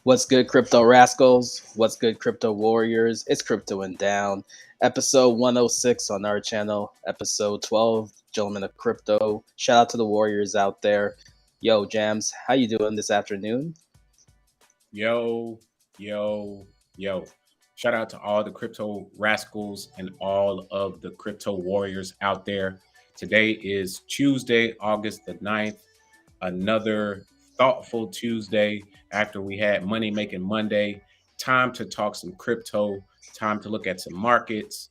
What's good, crypto rascals? What's good, crypto warriors? It's Crypto and Down, episode 106 on our channel, episode 12, Gentlemen of Crypto. Shout out to the warriors out there. Yo, Jams, how you doing this afternoon? Yo, yo, yo. Shout out to all the crypto rascals and all of the crypto warriors out there. Today is Tuesday, August the 9th. Another thoughtful Tuesday after we had Money Making Monday. Time to talk some crypto, time to look at some markets.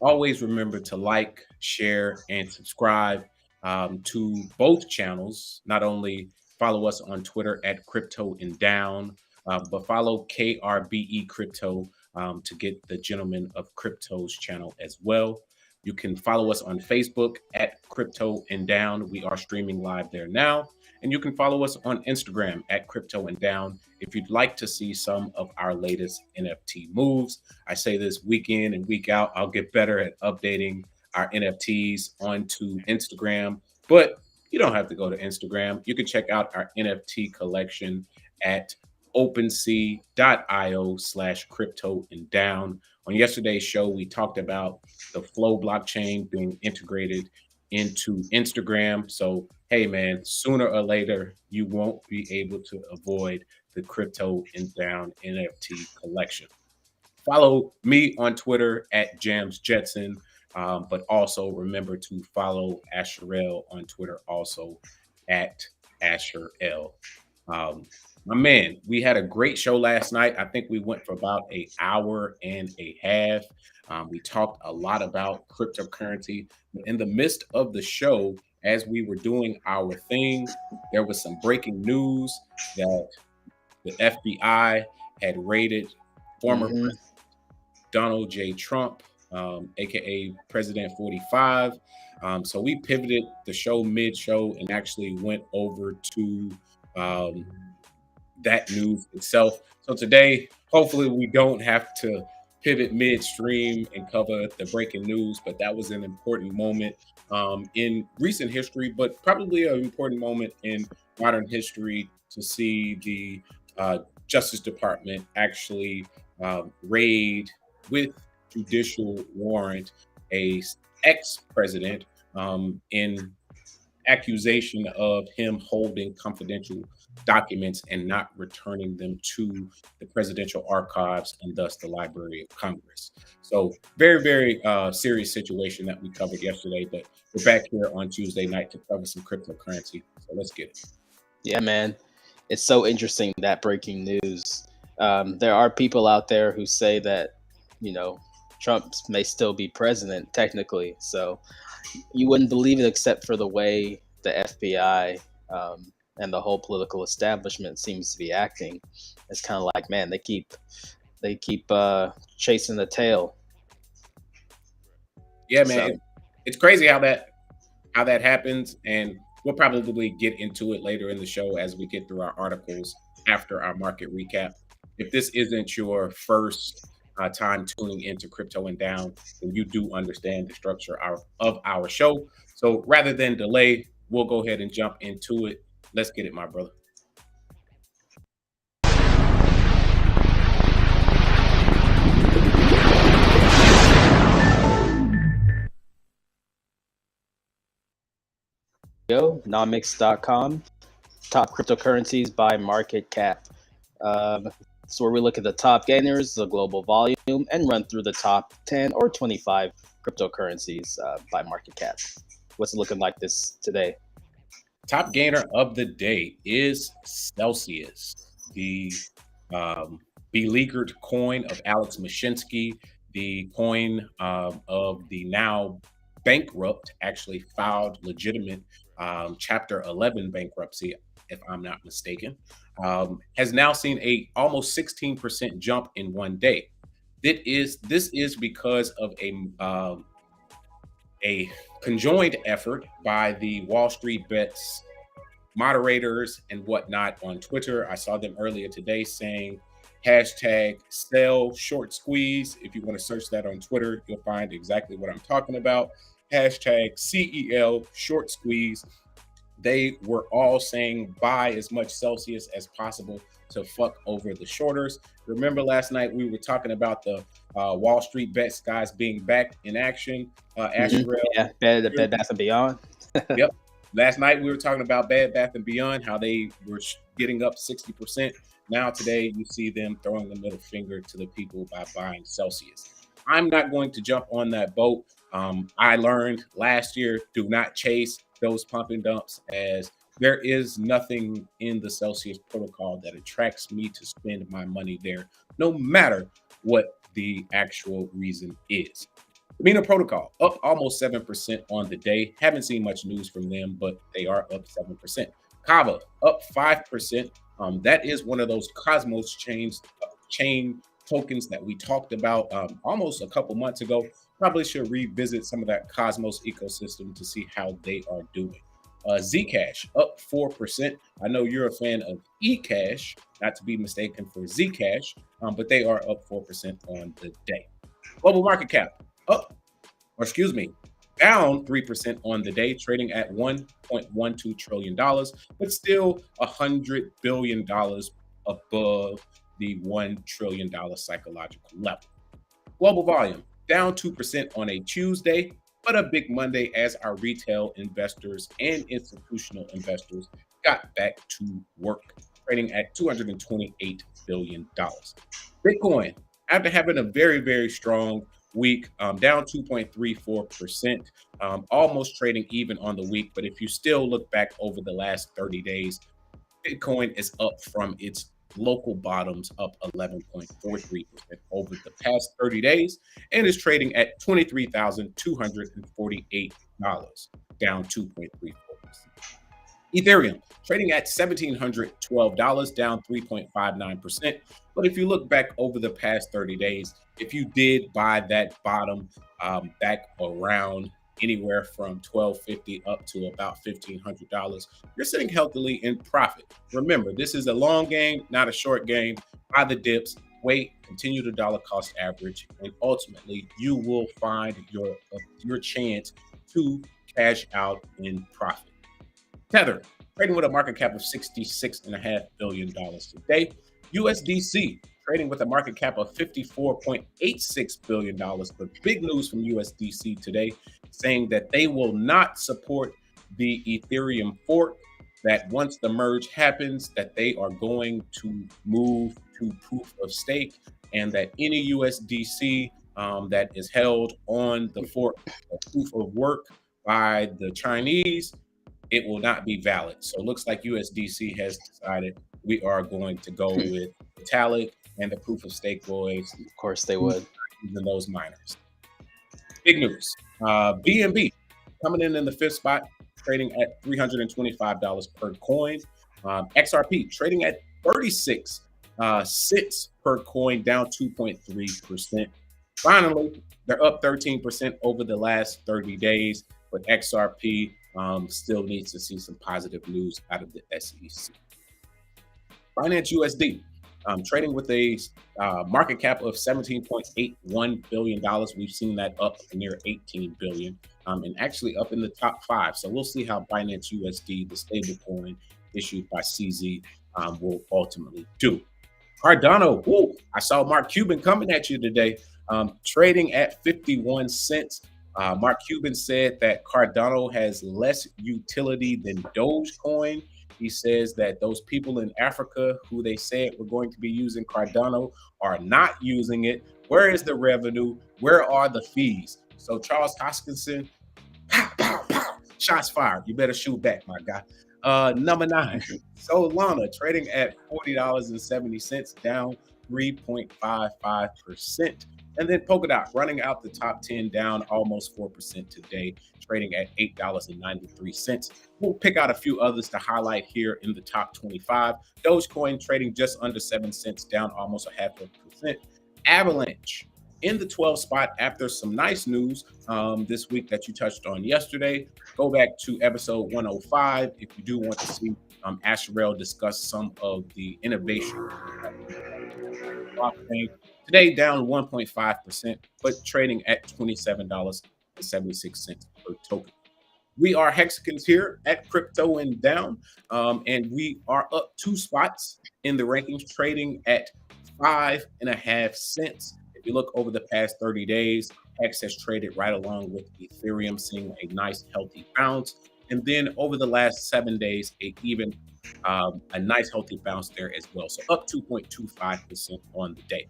Always remember to like, share, and subscribe to both channels. Not only follow us on Twitter at Crypto and Down, but follow KRBE Crypto to get the Gentlemen of Crypto's channel as well. You can follow us on Facebook at Crypto and Down. We are streaming live there now. And you can follow us on Instagram at Crypto and Down if you'd like to see some of our latest NFT moves. I say this week in and week out. I'll get better at updating our NFTs onto Instagram, but you don't have to go to Instagram. You can check out our NFT collection at OpenSea.io/crypto and down. On yesterday's show, we talked about the Flow blockchain being integrated into Instagram. So, hey, man, sooner or later, you won't be able to avoid the Crypto and Down NFT collection. Follow me on Twitter at Jams Jetson, but also remember to follow Asherell on Twitter also at Asherell. My man, we had a great show last night. I think we went for about an hour and a half. We talked a lot about cryptocurrency. In the midst of the show, as we were doing our thing, there was some breaking news that the FBI had raided former President Donald J. Trump, aka President 45. So we pivoted the show mid-show and actually went over to that news itself. So today, hopefully we don't have to pivot midstream and cover the breaking news, but that was an important moment in recent history, but probably an important moment in modern history to see the Justice Department actually raid with judicial warrant a ex-president in accusation of him holding confidential documents and not returning them to the presidential archives and thus the Library of Congress. So very, very serious situation that we covered yesterday, but we're back here on Tuesday night to cover some cryptocurrency. So let's get it. Yeah, man. It's so interesting, that breaking news. There are people out there who say that, Trump may still be president technically. So you wouldn't believe it except for the way the FBI and the whole political establishment seems to be acting. It's kind of like, man, they keep chasing the tail. Yeah, man, it's crazy how that happens, and we'll probably get into it later in the show as we get through our articles after our market recap. If this isn't your first time tuning into Crypto and Down, then you do understand the structure of our show. So rather than delay, we'll go ahead and jump into it. Let's get it, my brother. Nomics.com, top cryptocurrencies by market cap. So where we look at the top gainers, the global volume, and run through the top 10 or 25 cryptocurrencies by market cap. What's it looking like this today? Top gainer of the day is Celsius, the beleaguered coin of Alex Mashinsky, the coin of the now bankrupt, actually filed legitimate Chapter 11 bankruptcy, if I'm not mistaken, has now seen a almost 16% jump in one day. This is because of a conjoined effort by the Wall Street Bets moderators and whatnot on Twitter. I saw them earlier today saying hashtag sell short squeeze. If you want to search that on Twitter, you'll find exactly what I'm talking about. Hashtag CEL short squeeze. They were all saying buy as much Celsius as possible to fuck over the shorters. Remember last night we were talking about the Wall Street bets guys being back in action. Asherell. Yeah, Bed Bath and Beyond. Yep. Last night we were talking about Bed Bath and Beyond, how they were getting up 60%. Now today you see them throwing the middle finger to the people by buying Celsius. I'm not going to jump on that boat. I learned last year, do not chase those pump and dumps, as there is nothing in the Celsius protocol that attracts me to spend my money there, no matter what the actual reason is. Mina Protocol up almost 7% on the day. Haven't seen much news from them, but they are up 7%. Kava up 5%. That is one of those Cosmos chain tokens that we talked about almost a couple months ago. Probably should revisit some of that Cosmos ecosystem to see how they are doing. Zcash up 4%. I know you're a fan of eCash, not to be mistaken for Zcash, but they are up 4% on the day. Global market cap down 3% on the day, trading at $1.12 trillion, but still $100 billion above the $1 trillion psychological level. Global volume down 2% on a Tuesday, but a big Monday as our retail investors and institutional investors got back to work, trading at $228 billion. Bitcoin, after having a very, very strong week, down 2.34%, almost trading even on the week. But if you still look back over the last 30 days, Bitcoin is up from its local bottoms, up 11.43% over the past 30 days, and is trading at $23,248, down 2.34%. Ethereum trading at $1,712, down 3.59%. But if you look back over the past 30 days, if you did buy that bottom back around anywhere from $1,250 up to about $1,500, you're sitting healthily in profit. Remember, this is a long game, not a short game. Buy the dips, wait, continue to dollar cost average, and ultimately you will find your chance to cash out in profit. Tether, trading with a market cap of $66.5 billion today. USDC, trading with a market cap of $54.86 billion. But big news from USDC today, saying that they will not support the Ethereum fork, that once the merge happens, that they are going to move to proof of stake, and that any USDC that is held on the fork or proof of work by the Chinese, it will not be valid. So it looks like USDC has decided we are going to go with Vitalik and the proof of stake boys. Of course they would. Even those miners. Big news. BNB coming in the fifth spot, trading at $325 per coin. XRP trading at 36 cents per coin, down 2.3%. Finally, they're up 13% over the last 30 days, but XRP still needs to see some positive news out of the SEC. Binance USD, trading with a market cap of $17.81 billion. We've seen that up near $18 billion, and actually up in the top 5. So we'll see how Binance USD, the stable coin issued by CZ, will ultimately do. Cardano, I saw Mark Cuban coming at you today, trading at 51 cents. Mark Cuban said that Cardano has less utility than Dogecoin. He says that those people in Africa who they said were going to be using Cardano are not using it. Where is the revenue? Where are the fees? So Charles Hoskinson, pow, pow, pow, shots fired. You better shoot back, my guy. Number 9, Solana trading at $40.70, down 3.55%. And then Polkadot running out the top 10, down almost 4% today, trading at $8.93. We'll pick out a few others to highlight here in the top 25. Dogecoin trading just under 7 cents, down almost 0.5%. Avalanche in the 12th spot after some nice news this week that you touched on yesterday. Go back to episode 105 if you do want to see Asherell discuss some of the innovation. Today down 1.5%, but trading at $27.76 per token. We are Hexicans here at Crypto and Down, and we are up 2 spots in the rankings, trading at 5.5 cents. If you look over the past 30 days, Hex has traded right along with Ethereum, seeing a nice healthy bounce. And then over the last 7 days, a nice healthy bounce there as well. So up 2.25% on the day.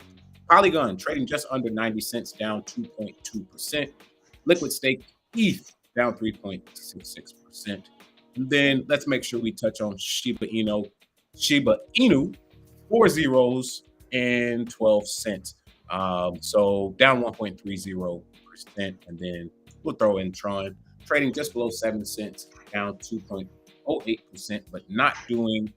Polygon trading just under 90 cents, down 2.2%. Liquid stake ETH down 3.66%. And then let's make sure we touch on Shiba Inu. Shiba Inu, 4 zeros and 12 cents. So down 1.30%. And then we'll throw in Tron, trading just below 7 cents, down 2.08%, but not doing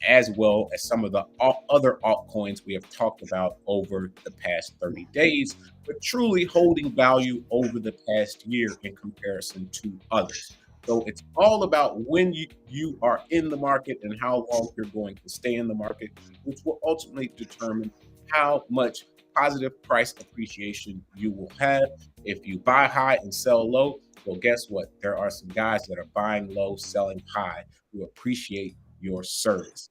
as well as some of the other altcoins we have talked about over the past 30 days, but truly holding value over the past year in comparison to others. So it's all about when you are in the market and how long you're going to stay in the market, which will ultimately determine how much positive price appreciation you will have. If you buy high and sell low, well, guess what? There are some guys that are buying low, selling high, who appreciate your service.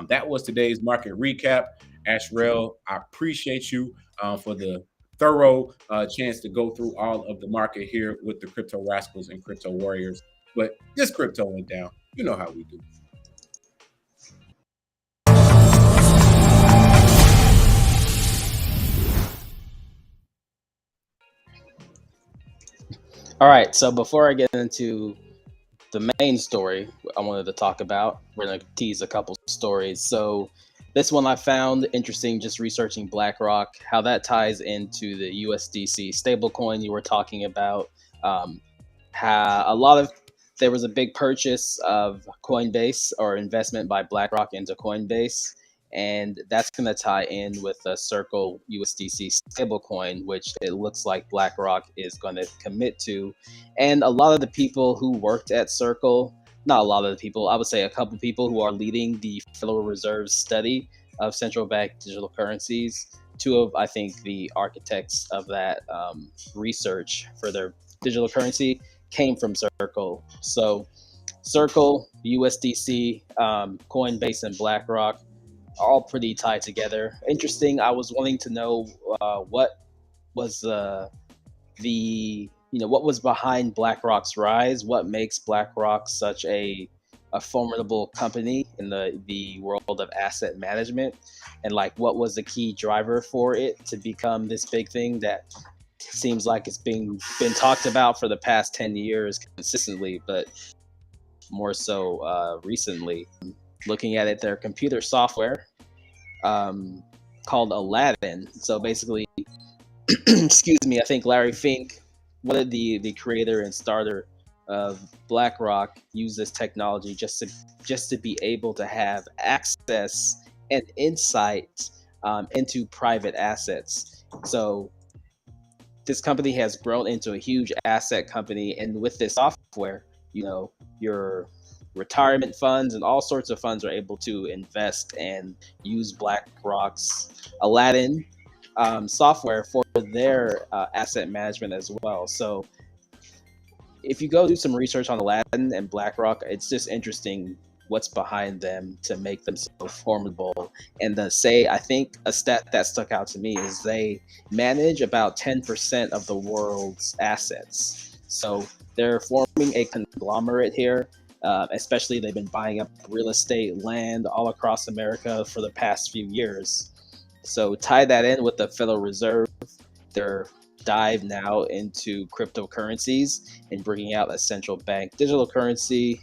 That was today's market recap. Ashrel, I appreciate you for the thorough chance to go through all of the market here with the Crypto Rascals and Crypto Warriors. But this crypto went down. You know how we do. All right, so before I get into the main story I wanted to talk about, we're going to tease a couple stories. So this one I found interesting just researching BlackRock, how that ties into the USDC stablecoin you were talking about. How there was a big purchase of Coinbase or investment by BlackRock into Coinbase, and that's going to tie in with the Circle USDC stablecoin, which it looks like BlackRock is going to commit to. And a lot of the people who worked at Circle, not a lot of the people, I would say a couple people who are leading the Federal Reserve study of central bank digital currencies, two of, I think, the architects of that research for their digital currency came from Circle. So Circle, USDC, Coinbase, and BlackRock all pretty tied together. Interesting. I was wanting to know what was what was behind BlackRock's rise. What makes BlackRock such a formidable company in the world of asset management, and like what was the key driver for it to become this big thing that seems like it's been talked about for the past 10 years consistently, but more so recently. Looking at it, their computer software called Aladdin. So basically, excuse me, I think Larry Fink, one of the creator and starter of BlackRock, used this technology just to be able to have access and insight into private assets. So this company has grown into a huge asset company, and with this software, your retirement funds and all sorts of funds are able to invest and use BlackRock's Aladdin software for their asset management as well. So if you go do some research on Aladdin and BlackRock, it's just interesting what's behind them to make them so formidable. And I think a stat that stuck out to me is they manage about 10% of the world's assets. So they're forming a conglomerate here. Especially they've been buying up real estate, land all across America for the past few years. So tie that in with the Federal Reserve, their dive now into cryptocurrencies and bringing out a central bank digital currency.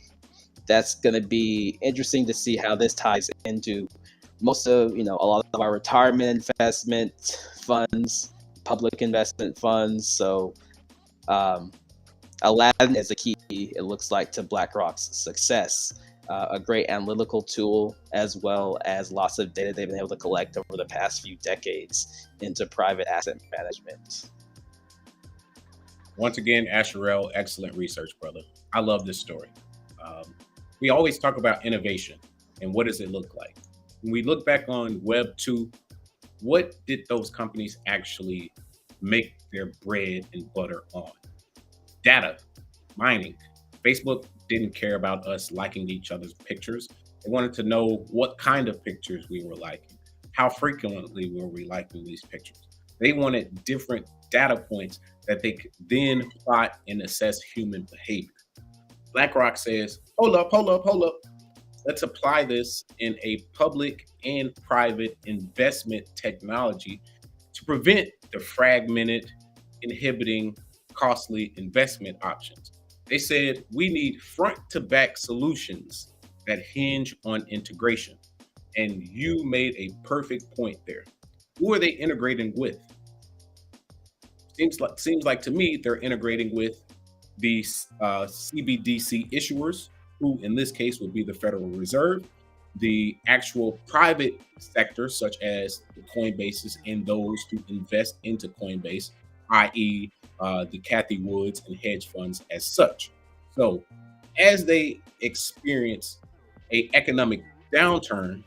That's going to be interesting to see how this ties into most of, a lot of our retirement investment funds, public investment funds. So Aladdin is a key, it looks like, to BlackRock's success. A great analytical tool, as well as lots of data they've been able to collect over the past few decades into private asset management. Once again, Asherel, excellent research, brother. I love this story. We always talk about innovation and what does it look like. When we look back on Web 2, what did those companies actually make their bread and butter on? Data, mining, Facebook didn't care about us liking each other's pictures. They wanted to know what kind of pictures we were liking, how frequently were we liking these pictures. They wanted different data points that they could then plot and assess human behavior. BlackRock says, hold up, hold up, hold up. Let's apply this in a public and private investment technology to prevent the fragmented, inhibiting, costly investment options. They said we need front to back solutions that hinge on integration. And you made a perfect point there. Who are they integrating with? Seems like to me they're integrating with the CBDC issuers, who in this case would be the Federal Reserve, the actual private sector, such as the Coinbases and those who invest into Coinbase, i.e., the Kathy Woods and hedge funds as such. So, as they experience a economic downturn,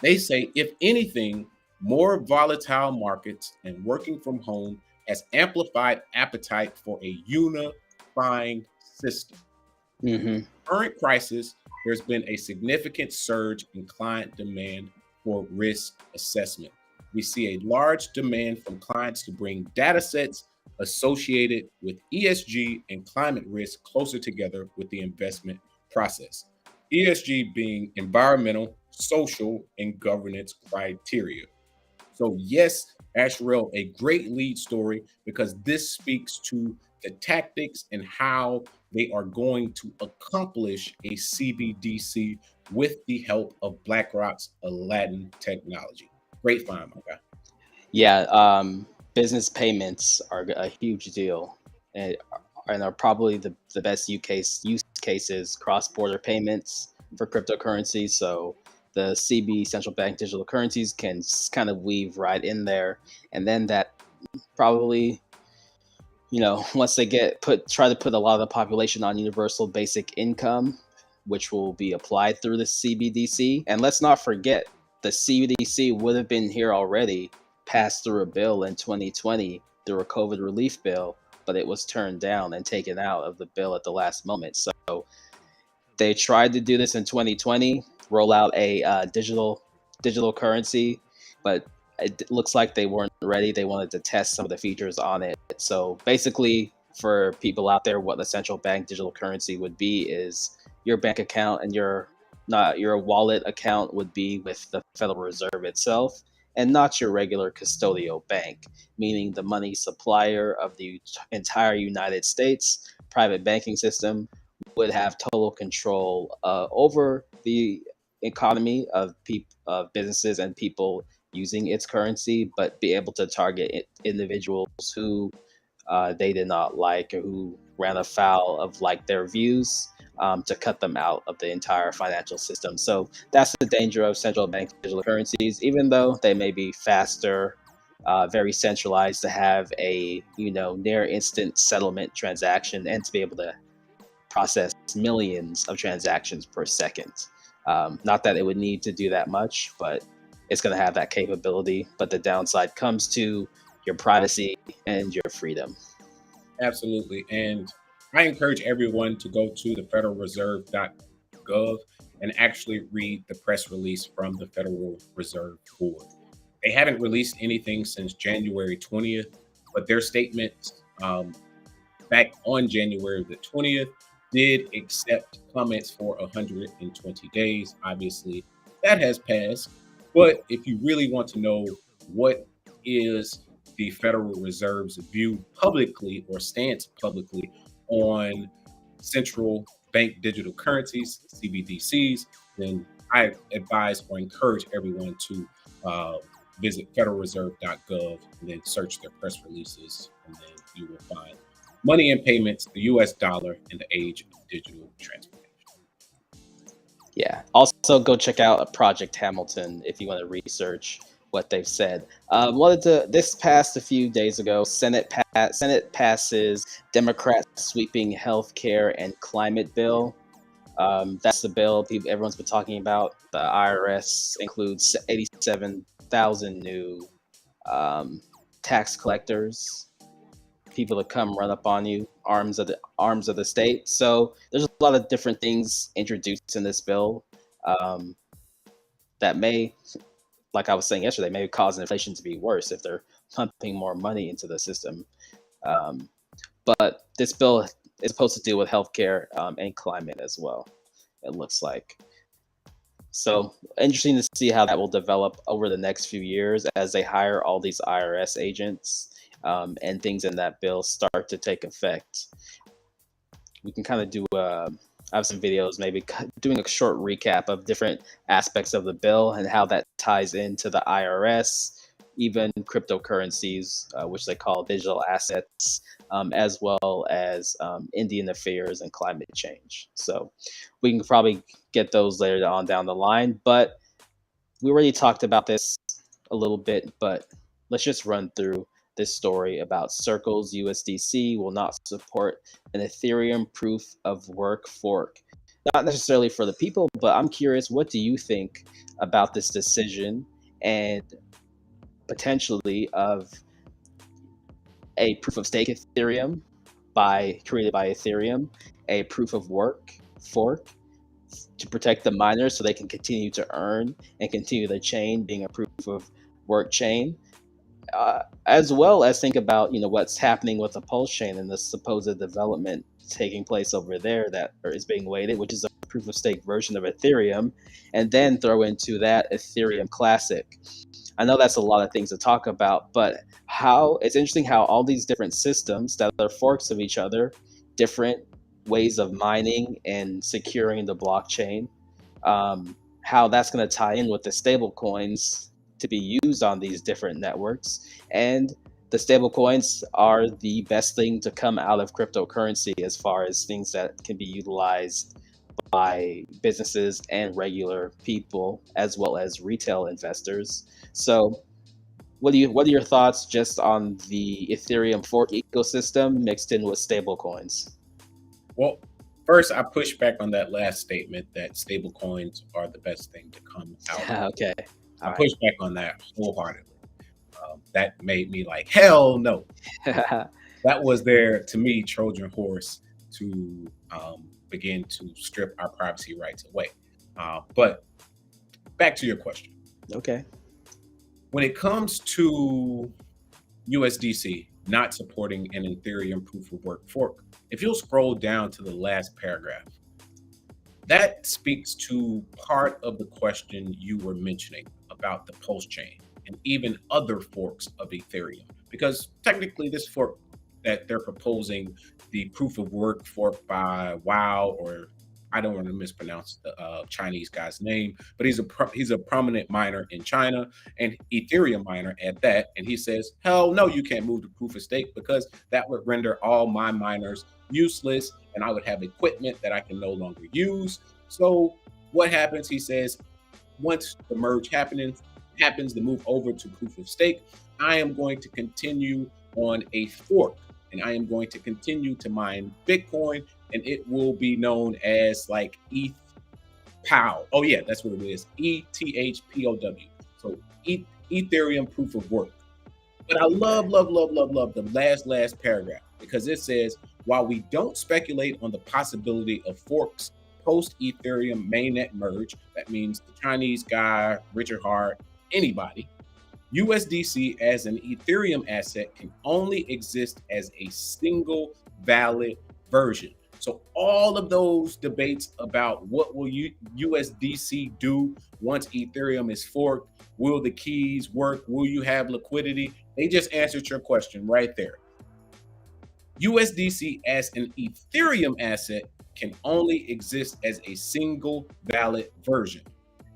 they say, if anything, more volatile markets and working from home has amplified appetite for a unifying system. Hmm. Current crisis, there's been a significant surge in client demand for risk assessment. We see a large demand from clients to bring data sets associated with ESG and climate risk closer together with the investment process. ESG being environmental, social, and governance criteria. So, yes, Asherelle, a great lead story because this speaks to the tactics and how they are going to accomplish a CBDC with the help of BlackRock's Aladdin technology. Great find, my guy. Yeah, business payments are a huge deal, and, and are probably the best use cases cross border payments for cryptocurrency. So the CB central bank digital currencies can kind of weave right in there, and then that probably, once they try to put a lot of the population on universal basic income, which will be applied through the CBDC. And let's not forget, the CBDC would have been here already, passed through a bill in 2020 through a COVID relief bill, but it was turned down and taken out of the bill at the last moment. So they tried to do this in 2020, roll out a digital currency, but it looks like they weren't ready. They wanted to test some of the features on it. So basically, for people out there, what the central bank digital currency would be is your bank account and your wallet account would be with the Federal Reserve itself, and not your regular custodial bank, meaning the money supplier of the entire United States private banking system would have total control over the economy of businesses and people using its currency, but be able to target individuals who they did not like or who ran afoul of like their views, to cut them out of the entire financial system. So that's the danger of central bank digital currencies, even though they may be faster, very centralized, to have a near instant settlement transaction and to be able to process millions of transactions per second. Not that it would need to do that much, but it's going to have that capability. But the downside comes to your privacy and your freedom. Absolutely. And I encourage everyone to go to the federalreserve.gov and actually read the press release from the Federal Reserve Board. They haven't released anything since January 20th, but their statement back on January the 20th did accept comments for 120 days. Obviously, that has passed. But if you really want to know what is the Federal Reserve's view publicly or stance publicly on central bank digital currencies, CBDCs, then I advise or encourage everyone to visit federalreserve.gov and then search their press releases, and then you will find money and payments, the US dollar, and the age of digital transformation. Yeah. Also, go check out Project Hamilton if you want to research what they've said. This passed a few days ago. Senate passes Democrats sweeping healthcare and climate bill. That's the bill everyone's been talking about. The IRS includes 87,000 new tax collectors. people to come run up on you, arms of the state. So there's a lot of different things introduced in this bill that may, like I was saying yesterday, may cause inflation to be worse if they're pumping more money into the system. Um, but this bill is supposed to deal with healthcare and climate as well, it looks like. So interesting to see how that will develop over the next few years as they hire all these IRS agents and things in that bill start to take effect. We can kind of do I have some videos maybe doing a short recap of different aspects of the bill and how that ties into the IRS, even cryptocurrencies, which they call digital assets, as well as Indian affairs and climate change. So we can probably get those later on down the line. But we already talked about this a little bit, but let's just run through this story about Circle's USDC will not support an Ethereum proof of work fork. Not necessarily for the people, but I'm curious, what do you think about this decision and potentially of a proof of stake Ethereum created by Ethereum, a proof of work fork to protect the miners so they can continue to earn and continue the chain being a proof of work chain, as well as think about what's happening with the Pulse chain and the supposed development taking place over there that is being waited, which is a proof of stake version of Ethereum, and then throw into that Ethereum Classic. I know that's a lot of things to talk about, but it's interesting how all these different systems that are forks of each other, different ways of mining and securing the blockchain, how that's going to tie in with the stable coins to be used on these different networks. And the stable coins are the best thing to come out of cryptocurrency as far as things that can be utilized by businesses and regular people as well as retail investors. So what are your thoughts just on the Ethereum fork ecosystem mixed in with stable coins? Well, first, I push back on that last statement that stable coins are the best thing to come out. Okay. I push back on that wholeheartedly. That made me like, hell no. That was their, to me, Trojan horse to begin to strip our privacy rights away. But back to your question. Okay. When it comes to USDC not supporting an Ethereum proof of work fork, if you'll scroll down to the last paragraph, that speaks to part of the question you were mentioning about the Pulse chain and even other forks of Ethereum. Because technically this fork that they're proposing, the proof of work fork by Wow, or I don't want to mispronounce the Chinese guy's name, but he's a prominent miner in China and Ethereum miner at that. And he says, hell no, you can't move to proof of stake because that would render all my miners useless and I would have equipment that I can no longer use. So what happens? He says, once the merge happens, the move over to proof of stake, I am going to continue on a fork and I am going to continue to mine Bitcoin, and it will be known as like ETH POW. Oh yeah, that's what it is. ETHPOW. So Ethereum proof of work. But I love the last paragraph because it says, while we don't speculate on the possibility of forks post Ethereum mainnet merge, that means the Chinese guy, Richard Hart, anybody, USDC as an Ethereum asset can only exist as a single valid version. So all of those debates about what will USDC do once Ethereum is forked, will the keys work, will you have liquidity? They just answered your question right there. USDC as an Ethereum asset can only exist as a single valid version.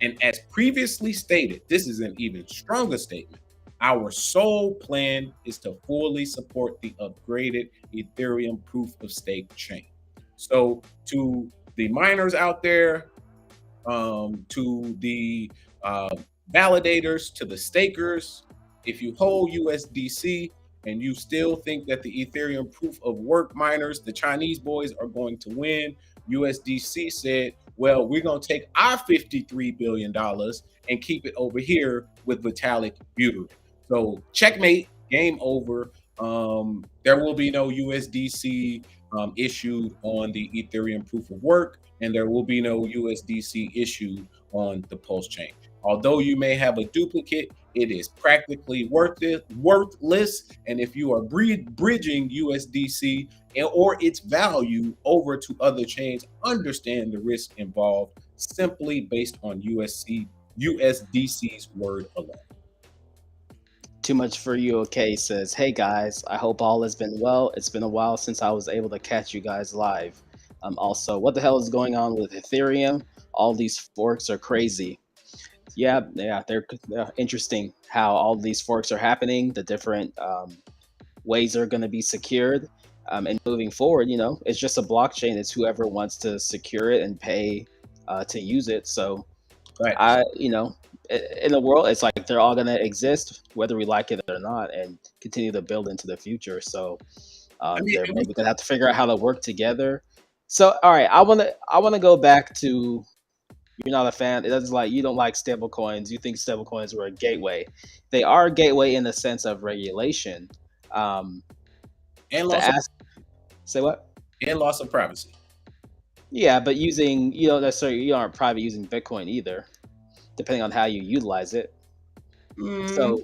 And as previously stated, this is an even stronger statement. Our sole plan is to fully support the upgraded Ethereum proof of stake chain. So to the miners out there, to the validators, to the stakers, if you hold USDC and you still think that the Ethereum proof of work miners, the Chinese boys, are going to win, USDC said, well, we're going to take our $53 billion and keep it over here with Vitalik Buterin. So checkmate, game over. There will be no USDC issued on the Ethereum proof of work, and there will be no USDC issued on the Pulse chain. Although you may have a duplicate, it is practically worthless. And if you are bridging USDC or its value over to other chains, understand the risk involved simply based on USDC's word alone. Too much for you. Okay, says, hey guys, I hope all has been well. It's been a while since I was able to catch you guys live. Also, what the hell is going on with Ethereum? All these forks are crazy. Yeah, they're interesting how all these forks are happening, the different ways they're going to be secured. And moving forward, it's just a blockchain. It's whoever wants to secure it and pay to use it. So Right. in the world, it's like they're all going to exist, whether we like it or not, and continue to build into the future. So they're maybe going to have to figure out how to work together. So, all right, I want to go back to, you're not a fan. It doesn't like, you don't like stable coins. You think stable coins were a gateway. They are a gateway in the sense of regulation. And say what? And loss of privacy. Yeah, but you aren't private using Bitcoin either, depending on how you utilize it. So,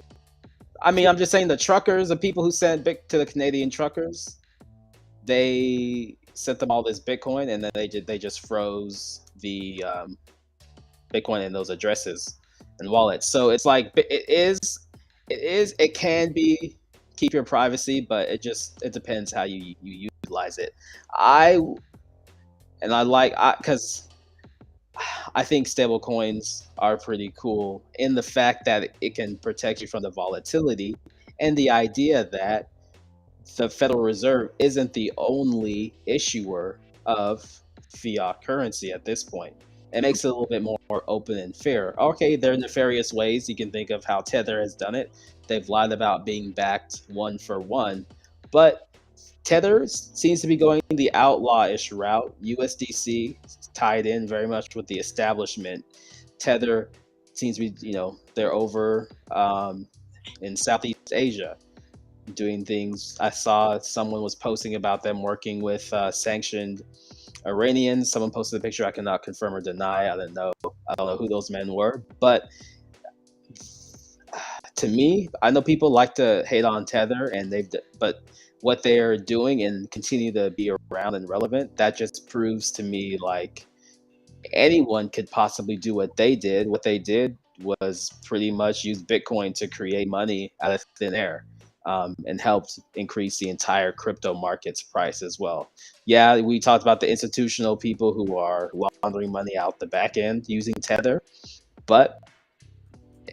I mean, I'm just saying the truckers, the people who sent to the Canadian truckers, they sent them all this Bitcoin, and then they just froze the Bitcoin in those addresses and wallets. So it's like it can be keep your privacy, but it depends how you utilize it. Because I think stable coins are pretty cool in the fact that it can protect you from the volatility, and the idea that the Federal Reserve isn't the only issuer of fiat currency at this point. It makes it a little bit more open and fair. Okay, there are nefarious ways. You can think of how Tether has done it. They've lied about being backed one for one. But Tether seems to be going the outlaw-ish route. USDC tied in very much with the establishment. Tether seems to be, they're over in Southeast Asia doing things. I saw someone was posting about them working with sanctioned Iranians. Someone posted a picture. I cannot confirm or deny. I don't know who those men were. But to me, I know people like to hate on Tether, but what they're doing and continue to be around and relevant, that just proves to me like anyone could possibly do what they did. What they did was pretty much use Bitcoin to create money out of thin air. And helped increase the entire crypto market's price as well. Yeah, we talked about the institutional people who are laundering money out the back end using Tether, but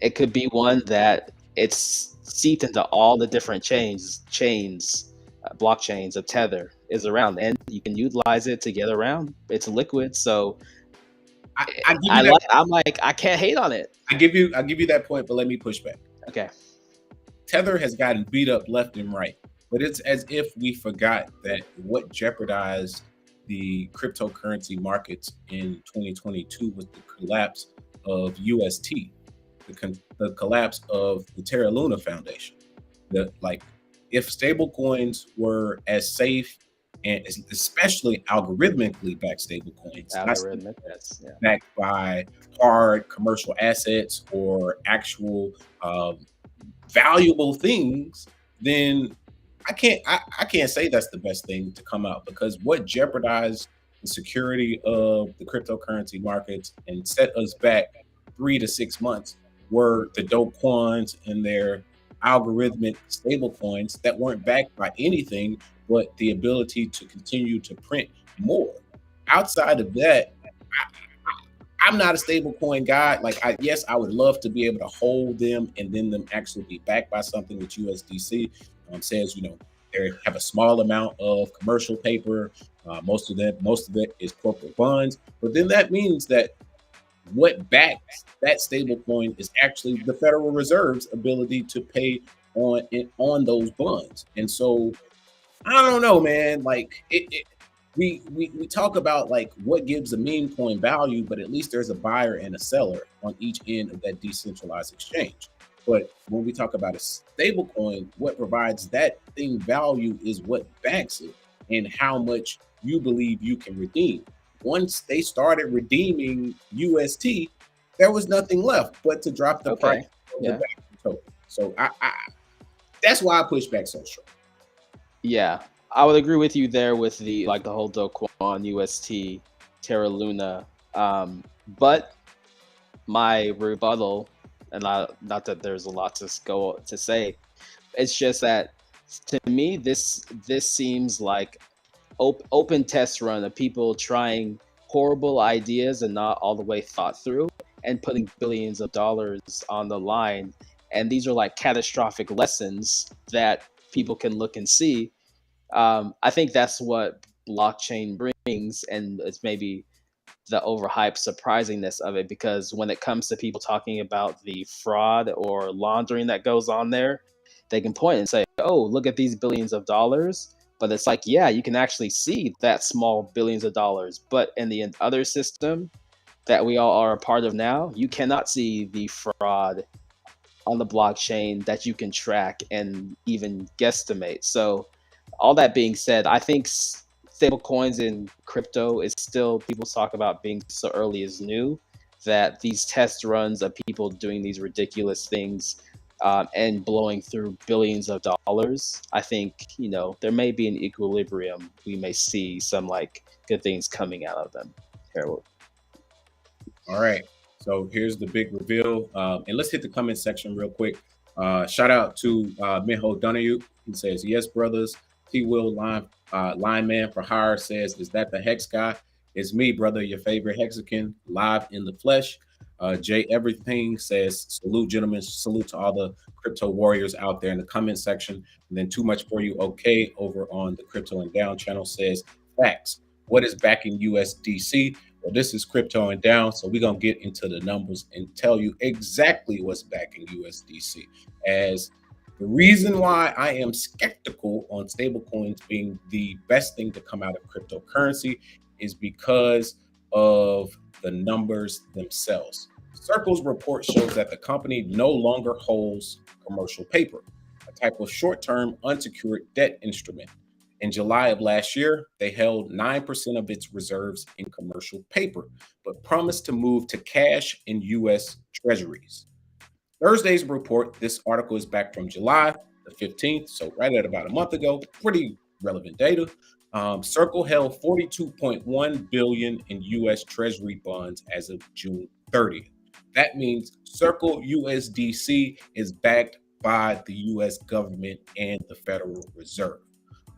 it could be one that it's seeped into all the different blockchains of Tether is around, and you can utilize it to get around. It's liquid, so I can't hate on it. I give you that point, but let me push back. Okay. Tether has gotten beat up left and right, but it's as if we forgot that what jeopardized the cryptocurrency markets in 2022 was the collapse of UST, the collapse of the Terra Luna Foundation. If stablecoins were as safe and especially algorithmically backed stablecoins, backed by hard commercial assets or actual valuable things, then I can't say that's the best thing to come out, because what jeopardized the security of the cryptocurrency markets and set us back 3 to 6 months were the Do Kwons and their algorithmic stable coins that weren't backed by anything but the ability to continue to print more. Outside of that, I'm not a stable coin guy. Yes, I would love to be able to hold them and then them actually be backed by something, which USDC says, they have a small amount of commercial paper. Most of it is corporate bonds. But then that means that what backs that stable coin is actually the Federal Reserve's ability to pay on those bonds. And so I don't know, man. We talk about what gives a meme coin value, but at least there's a buyer and a seller on each end of that decentralized exchange. But when we talk about a stable coin, what provides that thing value is what backs it and how much you believe you can redeem. Once they started redeeming UST, there was nothing left but to drop the price Okay. of the Yeah. backing token. So I that's why I push back so strong. Yeah. I would agree with you there with the like the whole Do Kwon, UST, Terra Luna. But my rebuttal, and not that there's a lot to go to say, it's just that to me this seems like open test run of people trying horrible ideas and not all the way thought through and putting billions of dollars on the line. And these are like catastrophic lessons that people can look and see. I think that's what blockchain brings, and it's maybe the overhyped surprisingness of it, because when it comes to people talking about the fraud or laundering that goes on there, they can point and say, oh, look at these billions of dollars. But it's like, yeah, you can actually see that small billions of dollars. But in the other system that we all are a part of now, you cannot see the fraud on the blockchain that you can track and even guesstimate. So, all that being said, I think stable coins in crypto is still, people talk about being so early as new, that these test runs of people doing these ridiculous things and blowing through billions of dollars, I think, there may be an equilibrium. We may see some like good things coming out of them. Harold. All right. So here's the big reveal. And let's hit the comment section real quick. Shout out to Miho Donahue. He says, yes, brothers. T Will lineman for hire says, is that the Hex guy? It's me, brother, your favorite Hexican, live in the flesh. Jay Everything says, salute, gentlemen. Salute to all the crypto warriors out there in the comment section. And then Too Much For You, okay, over on the Crypto and Down channel says, facts. What is backing USDC? Well, this is Crypto and Down, so we're going to get into the numbers and tell you exactly what's backing USDC. As the reason why I am skeptical on stablecoins being the best thing to come out of cryptocurrency is because of the numbers themselves. Circle's report shows that the company no longer holds commercial paper, a type of short-term unsecured debt instrument. In July of last year, they held 9% of its reserves in commercial paper, but promised to move to cash in U.S. treasuries. Thursday's report, this article is back from July the 15th, so right at about a month ago, pretty relevant data. Circle held $42.1 billion in U.S. Treasury bonds as of June 30th. That means Circle USDC is backed by the U.S. government and the Federal Reserve.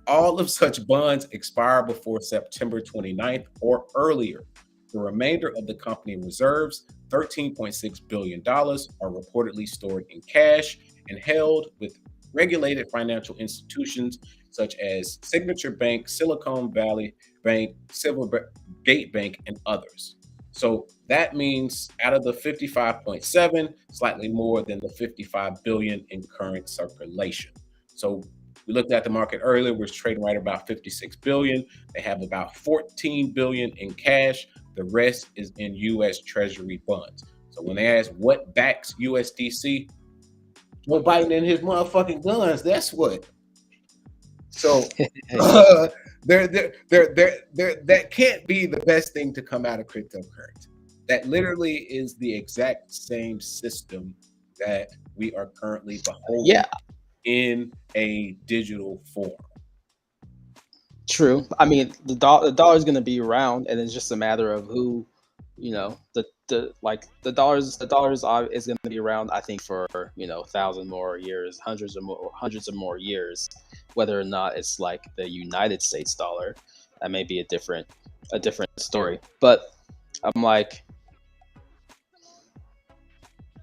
All of such bonds expire before September 29th or earlier. The remainder of the company reserves, $13.6 billion, are reportedly stored in cash and held with regulated financial institutions such as Signature Bank, Silicon Valley Bank, Silvergate Bank, and others. So that means out of the 55.7, slightly more than the 55 billion in current circulation. So we looked at the market earlier, we're trading right about 56 billion. They have about 14 billion in cash. The rest is in US Treasury bonds. So when they ask what backs USDC, Joe Biden and his motherfucking guns, that's what. So that can't be the best thing to come out of cryptocurrency. That literally is the exact same system that we are currently beholding in a digital form. True. I mean, the dollar is going to be around, and it's just a matter of who, the dollars is going to be around. I think for 1,000 more years, hundreds of more years. Whether or not it's like the United States dollar, that may be a different story. But I'm like,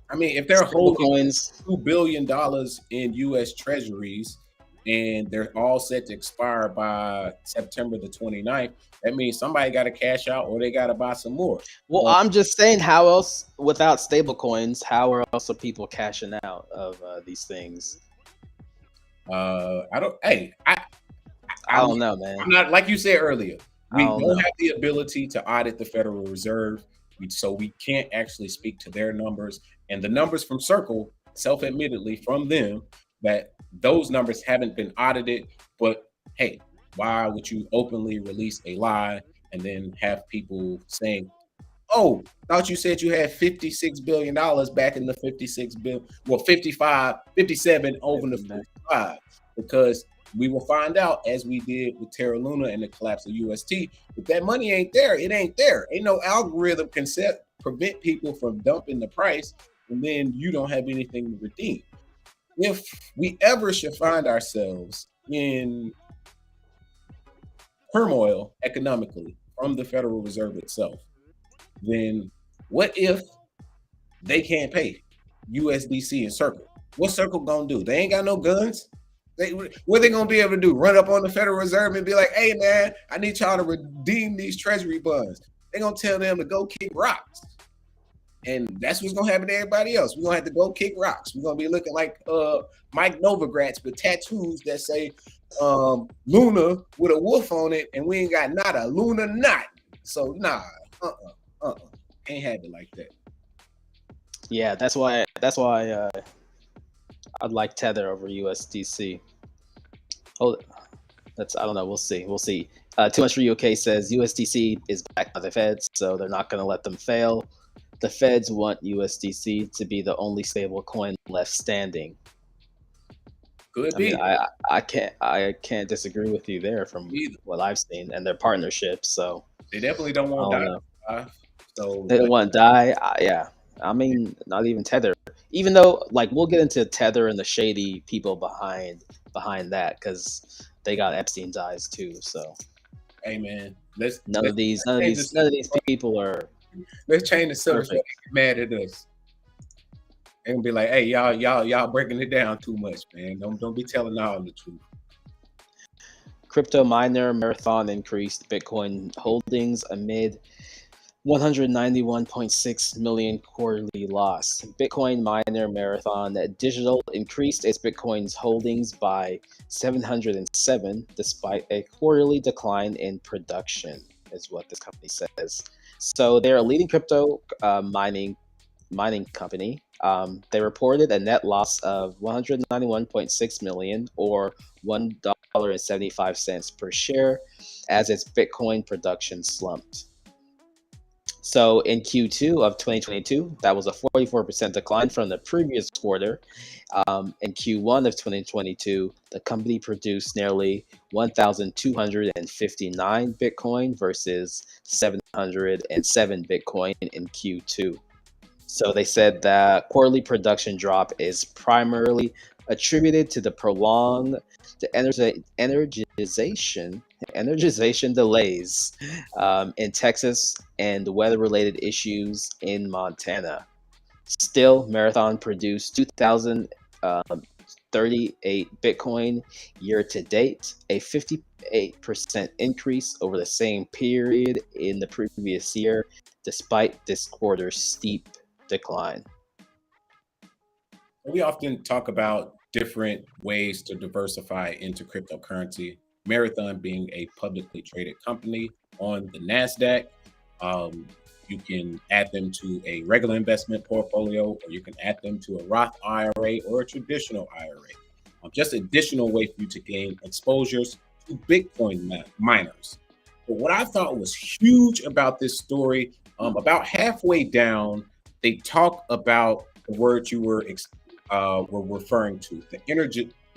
I mean, if they're holding coins, $2 billion in U.S. Treasuries and they're all set to expire by September the 29th, that means somebody got to cash out or they got to buy some more. Well, I'm just saying, how else, without stable coins, how else are people cashing out of these things? I don't know, man. I'm not, like you said earlier, we don't have the ability to audit the Federal Reserve, so we can't actually speak to their numbers. And the numbers from Circle self-admittedly from them that those numbers haven't been audited. But hey, why would you openly release a lie and then have people saying, oh, thought you said you had $56 billion back in the 56 bill, well, 55, 57 over the 55, because we will find out, as we did with Terra Luna and the collapse of UST, if that money ain't there, it ain't there. Ain't no algorithm can prevent people from dumping the price, and then you don't have anything to redeem. If we ever should find ourselves in turmoil economically from the Federal Reserve itself, then what if they can't pay USDC and Circle? What's Circle gonna do? They ain't got no guns. What they gonna be able to do? Run up on the Federal Reserve and be like, hey man, I need y'all to redeem these treasury bonds. They're gonna tell them to go kick rocks. And that's what's gonna happen to everybody else. We're gonna have to go kick rocks. We're gonna be looking like Mike Novogratz with tattoos that say Luna with a wolf on it, and we ain't got not a Luna knot. So nah, can't have it like that. Yeah, that's why I'd like Tether over USDC. Oh, I don't know. We'll see. Too much for UK says USDC is backed by the Feds, so they're not going to let them fail. The Feds want USDC to be the only stable coin left standing. Could be. I can't disagree with you there from what I've seen and their partnerships. So they definitely don't want to die. So they don't want to die. Yeah. I mean, not even Tether. Even though, like, we'll get into Tether and the shady people behind that, because they got Epstein's eyes too. So, hey man, none of these people are. Let's change the subject. They get mad at us and be like, hey, y'all breaking it down too much, man. Don't be telling all the truth. Crypto miner Marathon increased Bitcoin holdings amid 191.6 million quarterly loss. Bitcoin miner Marathon Digital increased its Bitcoin's holdings by 707 despite a quarterly decline in production, is what this company says. So they're a leading crypto mining company. They reported a net loss of 191.6 million, or $1.75 per share, as its Bitcoin production slumped. So in Q2 of 2022, that was a 44% decline from the previous quarter. In Q1 of 2022, the company produced nearly 1,259 Bitcoin versus 707 Bitcoin in Q2. So they said that quarterly production drop is primarily attributed to the prolonged energization delays in Texas and weather-related issues in Montana. Still, Marathon produced 2,038 Bitcoin year to date, a 58% increase over the same period in the previous year, despite this quarter's steep decline. We often talk about different ways to diversify into cryptocurrency. Marathon being a publicly traded company on the NASDAQ, you can add them to a regular investment portfolio, or you can add them to a Roth IRA or a traditional IRA. Just additional way for you to gain exposures to Bitcoin miners. But what I thought was huge about this story, about halfway down, they talk about the word you were referring to, the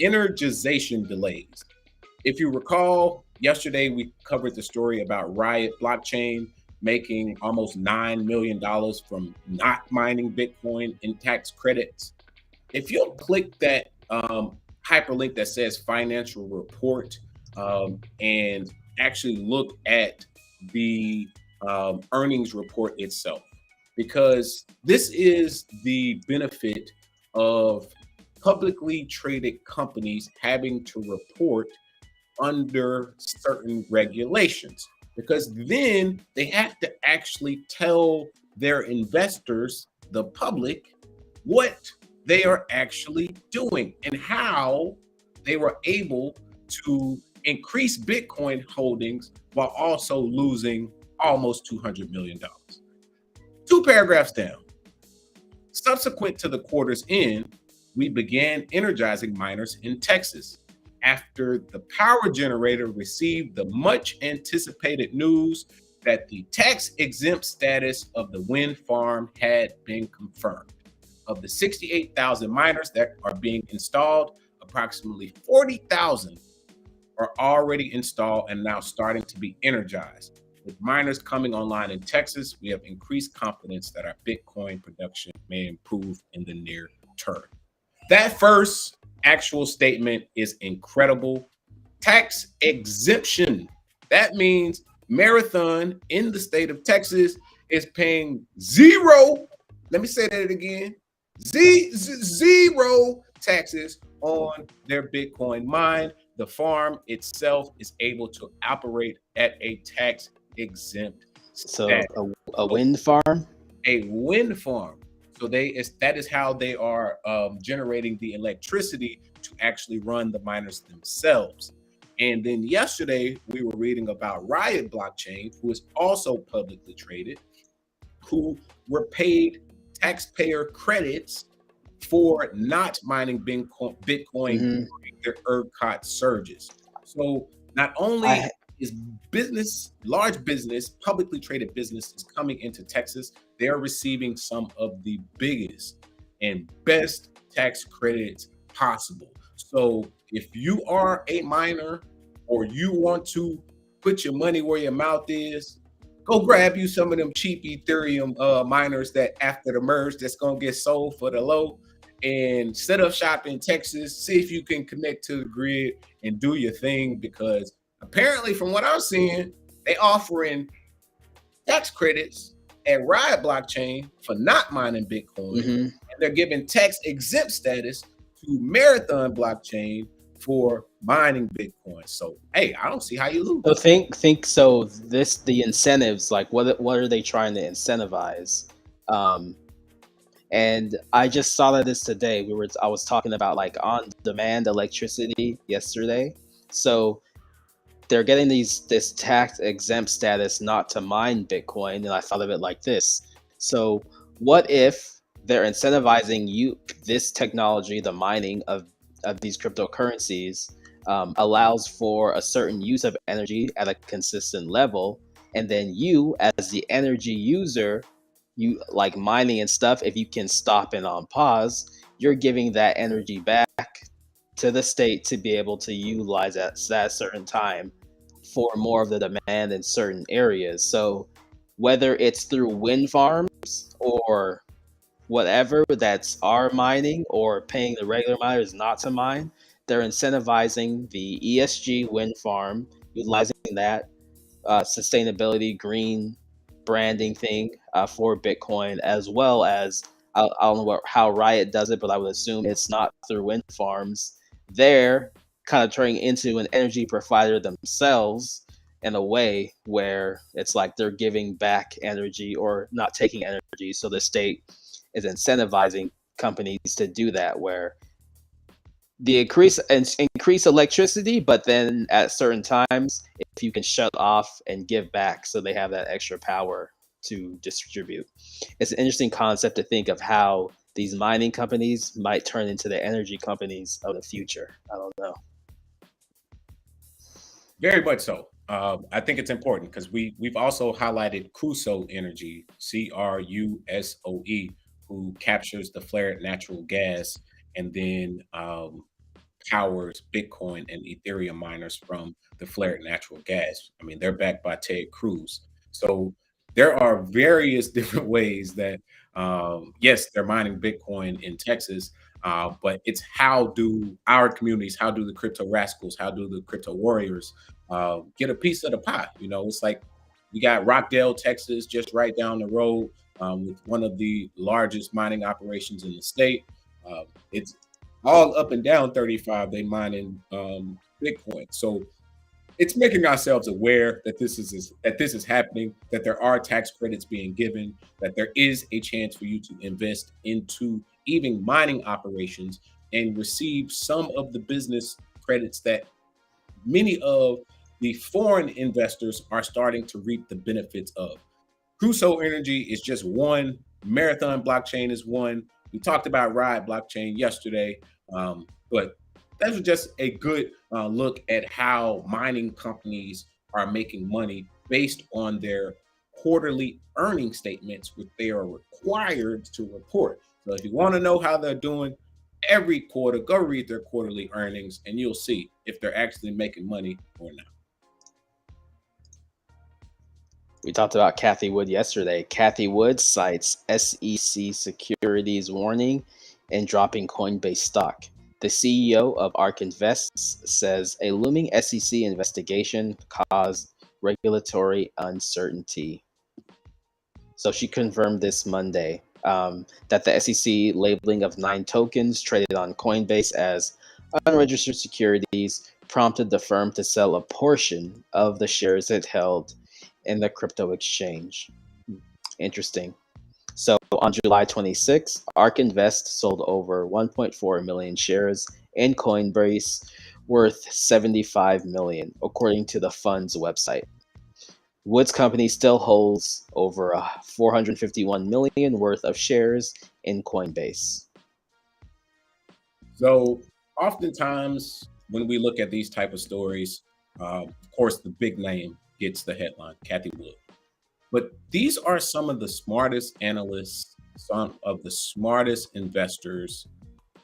energization delays. If you recall, yesterday we covered the story about Riot Blockchain making almost $9 million from not mining Bitcoin in tax credits. If you'll click that hyperlink that says financial report and actually look at the earnings report itself, because this is the benefit of publicly traded companies having to report under certain regulations, because then they have to actually tell their investors, the public, what they are actually doing and how they were able to increase Bitcoin holdings while also losing almost $200 million. 2 paragraphs down. Subsequent to the quarter's end, we began energizing miners in Texas after the power generator received the much anticipated news that the tax exempt status of the wind farm had been confirmed. Of the 68,000 miners that are being installed, approximately 40,000 are already installed and now starting to be energized. With miners coming online in Texas, we have increased confidence that our Bitcoin production may improve in the near term. That first actual statement is incredible. Tax exemption. That means Marathon in the state of Texas is paying zero. Let me say that again. Zero taxes on their Bitcoin mine. The farm itself is able to operate at a tax exempt status. So a wind farm? A wind farm. So that is how they are generating the electricity to actually run the miners themselves. And then yesterday we were reading about Riot Blockchain, who is also publicly traded, who were paid taxpayer credits for not mining Bitcoin during their ERCOT surges. So not only is large business, publicly traded businesses coming into Texas, they're receiving some of the biggest and best tax credits possible. So if you are a miner or you want to put your money where your mouth is, go grab you some of them cheap Ethereum miners that after the merge that's going to get sold for the low, and set up shop in Texas. See if you can connect to the grid and do your thing, because apparently from what I'm seeing, they offering tax credits at Riot Blockchain for not mining Bitcoin. And they're giving tax exempt status to Marathon Blockchain for mining Bitcoin. So hey, I don't see how you lose. So think so the incentives, like what are they trying to incentivize? And I just saw that this today. I was talking about like on demand electricity yesterday. So they're getting this tax exempt status not to mine Bitcoin, and I thought of it like this. So what if they're incentivizing this technology, the mining of these cryptocurrencies, allows for a certain use of energy at a consistent level, and then you as the energy user, you like mining and stuff, if you can stop and on pause, you're giving that energy back to the state to be able to utilize at that certain time for more of the demand in certain areas. So whether it's through wind farms or whatever that's our mining, or paying the regular miners not to mine, they're incentivizing the ESG wind farm, utilizing that sustainability, green branding thing for Bitcoin, as well as I don't know how Riot does it, but I would assume it's not through wind farms. They're kind of turning into an energy provider themselves in a way where it's like they're giving back energy or not taking energy. So the state is incentivizing companies to do that, where the increase electricity, but then at certain times, if you can shut off and give back, so they have that extra power to distribute. It's an interesting concept to think of how these mining companies might turn into the energy companies of the future. I don't know. Very much so. I think it's important because we've also highlighted Crusoe Energy, CRUSOE, who captures the flared natural gas and then powers Bitcoin and Ethereum miners from the flared natural gas. I mean, they're backed by Ted Cruz. So there are various different ways that, yes, they're mining Bitcoin in Texas, but it's how do our communities, how do the crypto rascals, how do the crypto warriors get a piece of the pie? You know, it's like we got Rockdale, Texas, just right down the road with one of the largest mining operations in the state. It's all up and down 35, they mining Bitcoin. So it's making ourselves aware that this is happening, that there are tax credits being given, that there is a chance for you to invest into even mining operations and receive some of the business credits that many of the foreign investors are starting to reap the benefits of. Crusoe Energy is just one. Marathon Blockchain is one. We talked about Ride blockchain yesterday, but that was just a good look at how mining companies are making money based on their quarterly earning statements, which they are required to report. So if you want to know how they're doing every quarter, go read their quarterly earnings and you'll see if they're actually making money or not. We talked about Kathy Wood yesterday. Kathy Wood cites SEC securities warning and dropping Coinbase stock. The CEO of Ark Invest says a looming SEC investigation caused regulatory uncertainty. So she confirmed this Monday that the SEC labeling of 9 tokens traded on Coinbase as unregistered securities prompted the firm to sell a portion of the shares it held in the crypto exchange. Interesting. So on July 26, Ark Invest sold over 1.4 million shares in Coinbase worth $75 million, according to the fund's website. Wood's company still holds over 451 million worth of shares in Coinbase. So oftentimes when we look at these type of stories, of course, the big name gets the headline, Kathy Wood. But these are some of the smartest analysts, some of the smartest investors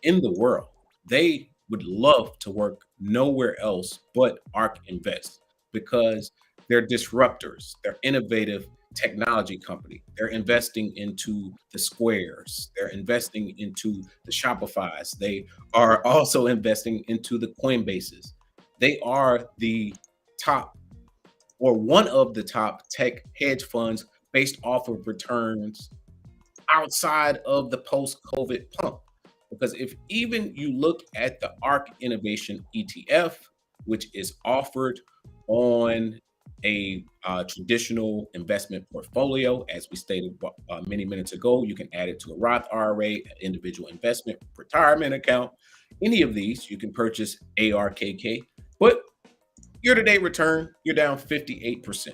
in the world. They would love to work nowhere else but Ark Invest because they're disruptors. They're innovative technology company. They're investing into the Squares. They're investing into the Shopifys. They are also investing into the Coinbases. They are the top or one of the top tech hedge funds based off of returns outside of the post-COVID pump. Because if even you look at the Ark Innovation ETF, which is offered on a traditional investment portfolio, as we stated many minutes ago, you can add it to a Roth IRA, an individual investment retirement account. Any of these, you can purchase ARKK, but year-to-date return, you're down 58%.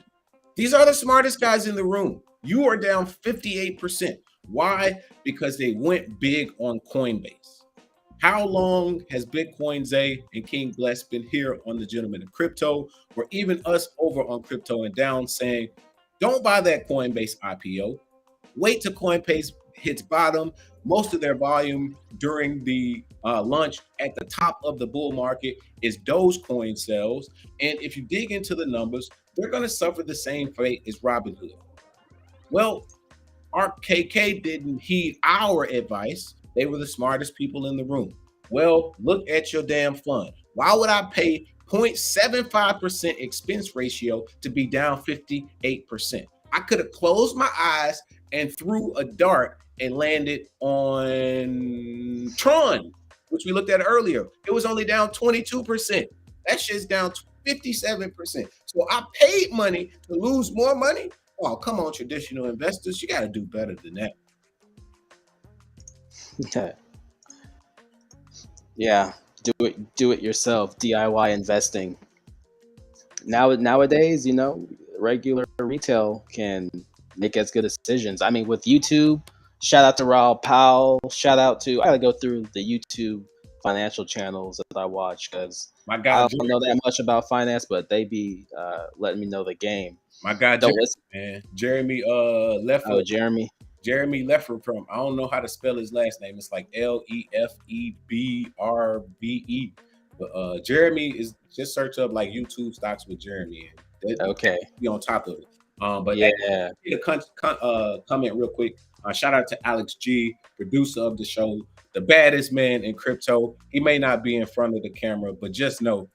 These are the smartest guys in the room. You are down 58%. Why? Because they went big on Coinbase. How long has Bitcoin Zay and King Bless been here on the Gentleman of Crypto, or even us over on Crypto and Down saying, don't buy that Coinbase IPO. Wait till Coinbase hits bottom. Most of their volume during the launch at the top of the bull market is Dogecoin sales. And if you dig into the numbers, they're going to suffer the same fate as Robinhood. Well, ARKK didn't heed our advice. They were the smartest people in the room. Well, look at your damn fund. Why would I pay 0.75% expense ratio to be down 58%? I could have closed my eyes and threw a dart and landed on Tron, which we looked at earlier. It was only down 22%. That shit's down 57%. So I paid money to lose more money. Oh, come on, traditional investors. You got to do better than that. Yeah, do it yourself. DIY investing. Nowadays, regular retail can make as good decisions. I mean, with YouTube, shout out to Raul Powell. Shout out to, I gotta go through the YouTube financial channels that I watch because I don't know that much about finance, but they be letting me know the game. My guy, Jeremy Leffer. Oh, Jeremy. Jeremy Leffer from, I don't know how to spell his last name. It's like Lefebrve. But Jeremy is, just search up like YouTube stocks with Jeremy. Okay. Be on top of it. But yeah, comment real quick. Shout out to Alex G, producer of the show, the baddest man in crypto. He may not be in front of the camera, but just know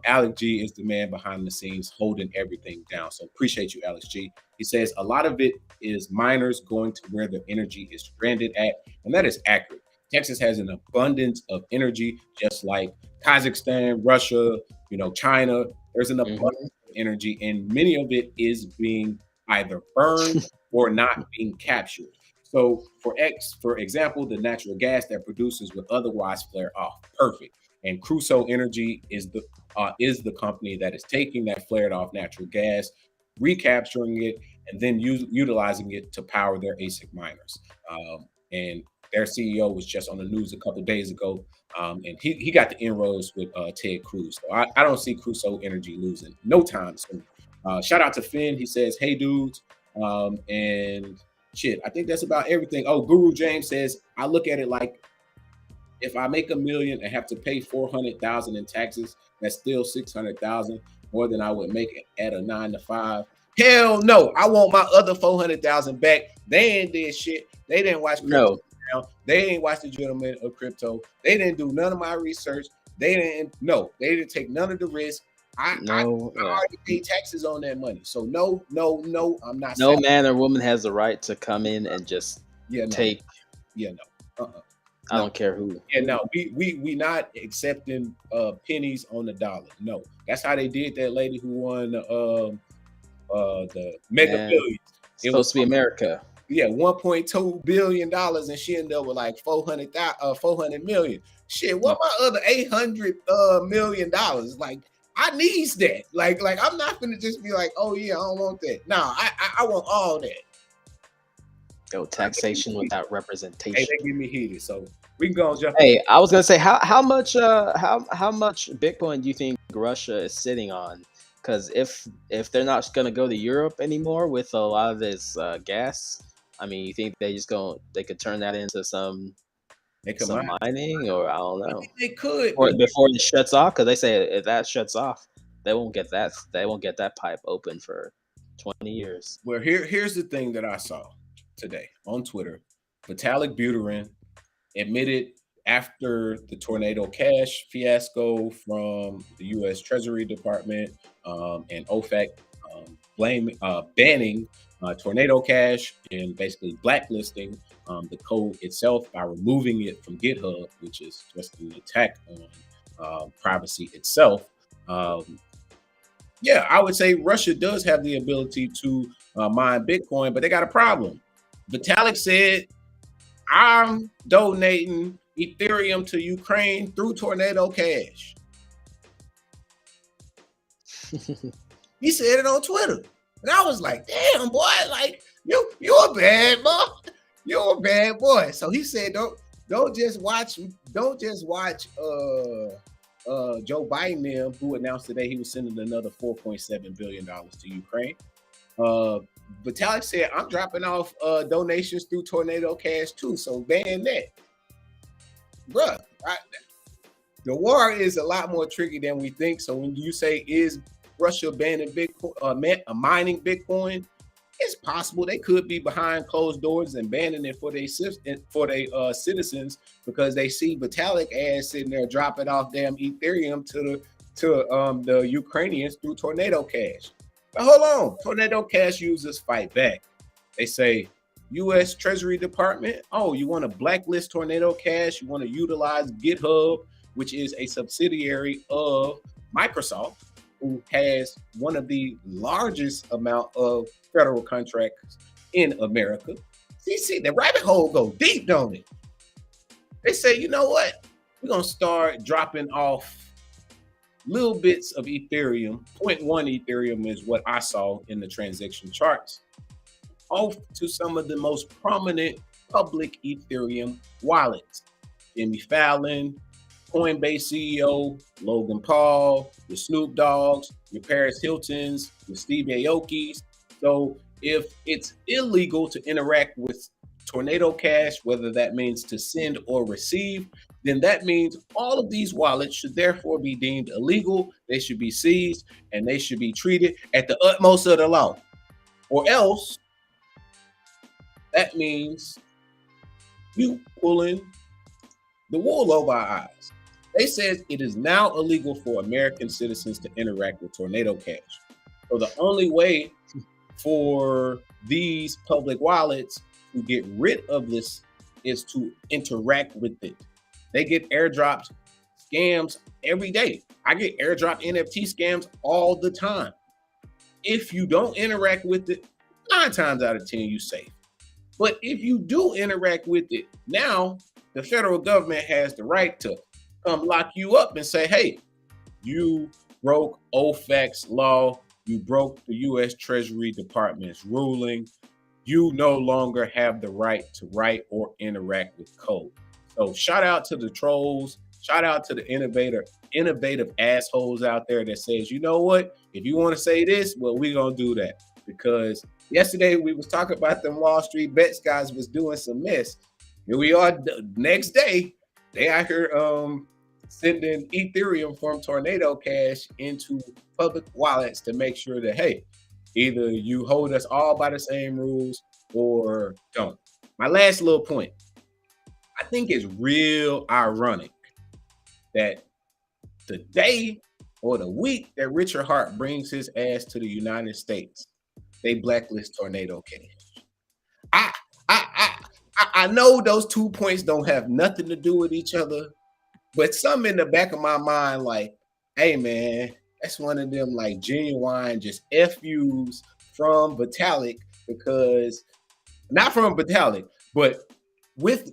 Alex G is the man behind the scenes holding everything down. So appreciate you, Alex G. He says a lot of it is miners going to where their energy is stranded at, and that is accurate. Texas has an abundance of energy, just like Kazakhstan, Russia, China. There's an abundance of energy, and many of it is being either burned or not being captured. So for example, the natural gas that producers would otherwise flare off. Perfect. And Crusoe Energy is the company that is taking that flared off natural gas, recapturing it, and then utilizing it to power their ASIC miners. And their CEO was just on the news a couple of days ago, and he got the inroads with Ted Cruz. So I don't see Crusoe Energy losing no time soon. Shout out to Finn. He says, "Hey dudes," and shit. I think that's about everything. Oh, Guru James says, "I look at it like if I make $1 million and have to pay $400,000 in taxes, that's still $600,000 more than I would make at a 9 to 5. Hell no, I want my other $400,000 back. They ain't did shit. They didn't watch crypto. No, They ain't watched the Gentleman of Crypto. They didn't do none of my research. They didn't take none of the risk. I already paid taxes on that money. So no, I'm not. No man or woman has the right to come in and just take. I don't care who. Yeah, no, we not accepting pennies on the dollar. No, that's how they did that lady who won the Mega Millions. It was supposed to be America. Yeah, $1.2 billion, and she ended up with like 400 million. Shit, what my other $800 million? Like, I needs that. Like I'm not gonna just be like, oh yeah, I don't want that. No, I want all that. Yo, taxation without representation. Hey, they get me heated, so we can go and jump. Hey, I was gonna say, how much Bitcoin do you think Russia is sitting on? Because if they're not gonna go to Europe anymore with a lot of this gas, I mean, you think they could turn that into some mining, or I don't know. I think they could, or before it shuts off, because they say if that shuts off, they won't get that pipe open for 20 years. Well, here's the thing that I saw today on Twitter. Vitalik Buterin admitted after the Tornado Cash fiasco from the U.S. Treasury Department and OFAC banning Tornado Cash and basically blacklisting the code itself by removing it from GitHub, which is just an attack on privacy itself. Yeah, I would say Russia does have the ability to mine Bitcoin, but they got a problem. Vitalik said, I'm donating Ethereum to Ukraine through Tornado Cash. He said it on Twitter. And I was like, damn, boy, like, you're a bad boy. You're a bad boy. So he said, don't just watch Joe Biden, who announced today he was sending another $4.7 billion to Ukraine. Vitalik said, I'm dropping off donations through Tornado Cash too, so ban that. Bruh, the war is a lot more tricky than we think. So when you say, is Russia banning Bitcoin, mining Bitcoin, it's possible they could be behind closed doors and banning it for their citizens because they see Vitalik ass sitting there dropping off damn Ethereum to the Ukrainians through Tornado Cash. But hold on, Tornado Cash users fight back. They say, U.S. Treasury Department, oh, you want to blacklist Tornado Cash? You want to utilize GitHub, which is a subsidiary of Microsoft, who has one of the largest amount of federal contracts in America. See, the rabbit hole go deep, don't it? They say, you know what? We're going to start dropping off little bits of Ethereum. 0.1 Ethereum is what I saw in the transaction charts, off to some of the most prominent public Ethereum wallets. Jimmy Fallon, Coinbase CEO, Logan Paul, the Snoop Dogs, your Paris Hiltons, your Steve Aoki's. So if it's illegal to interact with Tornado Cash, whether that means to send or receive, then that means all of these wallets should therefore be deemed illegal. They should be seized and they should be treated at the utmost of the law. Or else, that means you pulling the wool over our eyes. They said it is now illegal for American citizens to interact with Tornado Cash. So the only way for these public wallets to get rid of this is to interact with it. They get airdropped scams every day. I get airdrop NFT scams all the time. If you don't interact with it, 9 times out of 10, you're safe. But if you do interact with it, now the federal government has the right to come lock you up and say, hey, you broke OFAC's law, you broke the U.S. Treasury Department's ruling, you no longer have the right to write or interact with code. So shout out to the trolls, shout out to the innovative assholes out there that says, you know what, if you want to say this, well, we're gonna do that. Because yesterday we was talking about them Wall Street bets guys was doing some mess. Here we are the next day, they out here sending Ethereum from Tornado Cash into public wallets to make sure that, hey, either you hold us all by the same rules or don't. My last little point, I think it's real ironic that the day or the week that Richard Hart brings his ass to the United States, they blacklist Tornado Cash. I know those 2 points don't have nothing to do with each other, but something in the back of my mind, like, hey man, that's one of them like genuine just FUs from Vitalik, because not from Vitalik, but with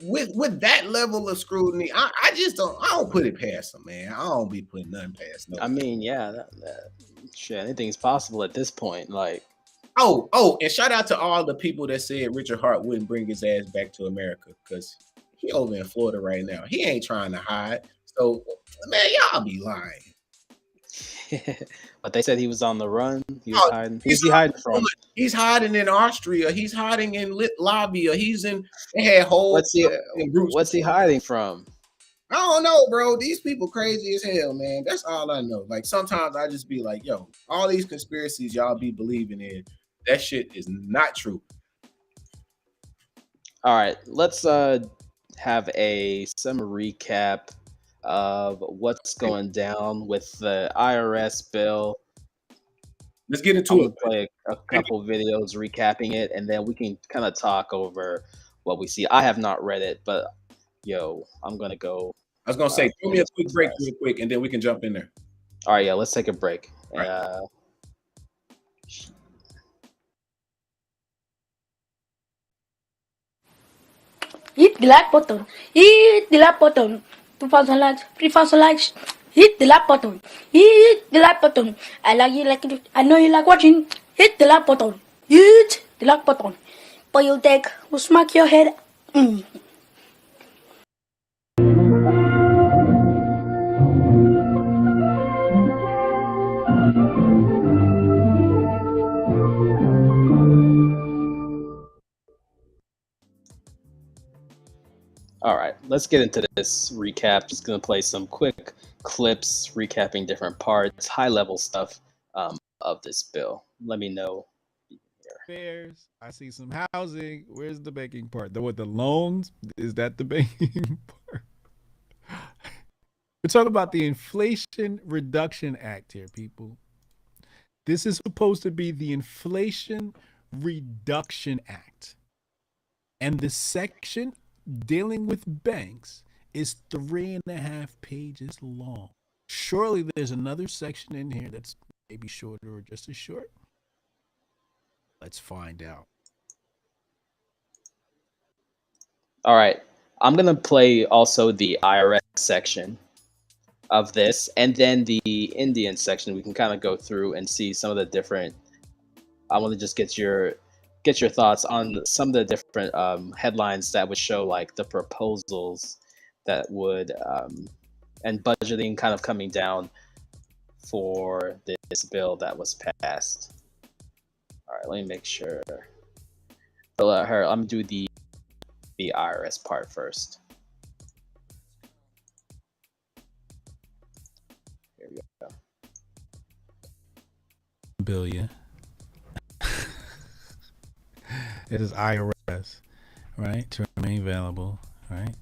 that level of scrutiny, I just don't put it past them, man. I don't be putting nothing past them. I mean, yeah, shit, anything's possible at this point. Like, and shout out to all the people that said Richard Hart wouldn't bring his ass back to America, because he over in Florida right now. He ain't trying to hide. So, man, y'all be lying. But they said he was on the run. He was hiding. Who's he hiding from? He's hiding in Austria. He's hiding in Latvia. He's in. They had whole. What's he hiding from? I don't know, bro. These people crazy as hell, man. That's all I know. Like, sometimes I just be like, yo, all these conspiracies y'all be believing in, that shit is not true. All right, let's have some recap of what's going down with the IRS bill. Let's get into it. Play a couple videos recapping it, and then we can kind of talk over what we see. I have not read it, but I'm gonna go. I was gonna say, throw me a quick break real quick, and then we can jump in there. All right, yeah, let's take a break. Right. Hit the like button. Hit the like button. 2,000 likes, 3,000 likes. Hit the like button. Hit the like button. I like you like it. I know you like watching. Hit the like button. Hit the like button. But your deck will smack your head. All right, let's get into this recap. Just gonna play some quick clips recapping different parts, high-level stuff of this bill. Let me know. Fares. I see some housing. Where's the banking part? The loans? Is that the banking part? We're talking about the Inflation Reduction Act here, people. This is supposed to be the Inflation Reduction Act. And the section dealing with banks is 3.5 pages long. Surely there's another section in here that's maybe shorter or just as short. Let's find out. All right, I'm gonna play also the IRS section of this, and then the Indian section. We can kind of go through and see some of the different. I want to just get your thoughts on some of the different headlines that would show like the proposals that would and budgeting kind of coming down for this bill that was passed. All right, let me make sure. I'm gonna do the IRS part first. Here we go. Billion. It is IRS, right? To remain valuable, right?